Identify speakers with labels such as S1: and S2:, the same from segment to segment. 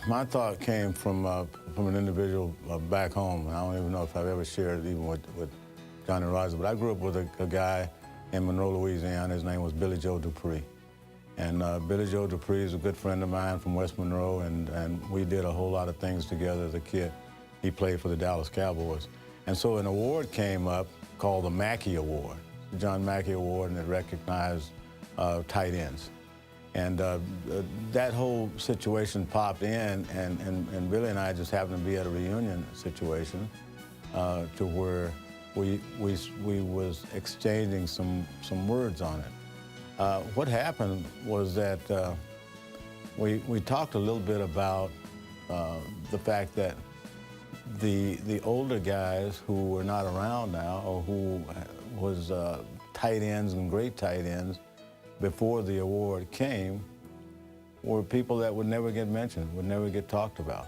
S1: My thought came from an individual back home. I don't even know if I've ever shared it even with Johnny Rogers, but I grew up with a guy in Monroe, Louisiana. His name was Billy Joe Dupree. And Billy Joe Dupree is a good friend of mine from West Monroe, and we did a whole lot of things together as a kid. He played for the Dallas Cowboys. And so an award came up called the Mackey Award, the John Mackey Award, and it recognized tight ends. And that whole situation popped in, and Billy and I just happened to be at a reunion situation to where we was exchanging some words on it. What happened was that we talked a little bit about the fact that the older guys who were not around now, or who was tight ends and great tight ends before the award came, were people that would never get mentioned, would never get talked about.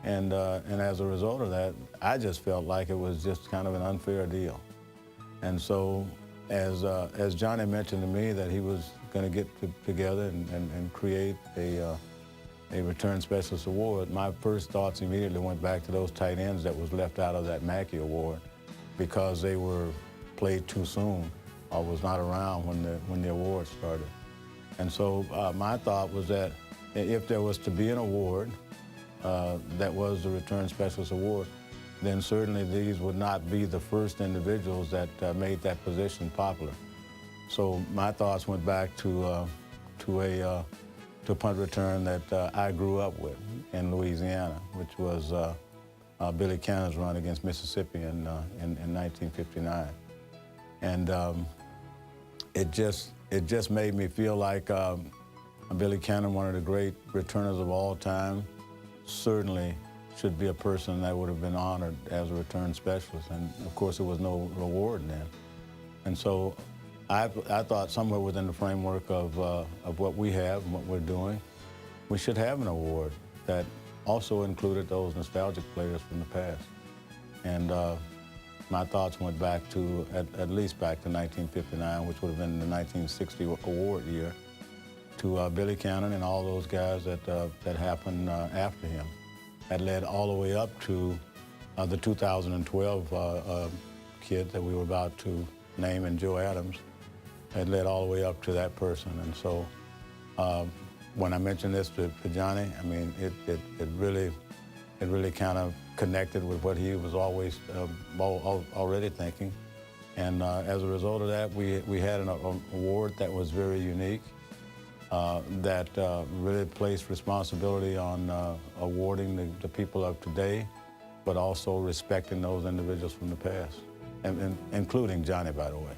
S1: And as a result of that, I just felt like it was just kind of an unfair deal. And so as Johnny mentioned to me that he was going to get together and create a return specialist award, my first thoughts immediately went back to those tight ends that was left out of that Mackey Award because they were played too soon or was not around when the award started. And so my thought was that if there was to be an award that was the Return Specialist Award, then certainly these would not be the first individuals that made that position popular. So my thoughts went back to a punt return that I grew up with in Louisiana, which was Billy Cannon's run against Mississippi in 1959. And it just made me feel like Billy Cannon, one of the great returners of all time, certainly should be a person that would have been honored as a return specialist. And of course, there was no reward then. And so I thought somewhere within the framework of what we have and what we're doing, we should have an award that also included those nostalgic players from the past. And my thoughts went back to, at least back to 1959, which would have been the 1960 award year, to Billy Cannon and all those guys that happened after him. That led all the way up to the 2012 kid that we were about to name, and Joe Adams. It led all the way up to that person. And so when I mentioned this to Johnny, I mean, it really kind of connected with what he was always already thinking. And as a result of that, we had an award that was very unique, that really placed responsibility on awarding the people of today, but also respecting those individuals from the past, and including Johnny, by the way.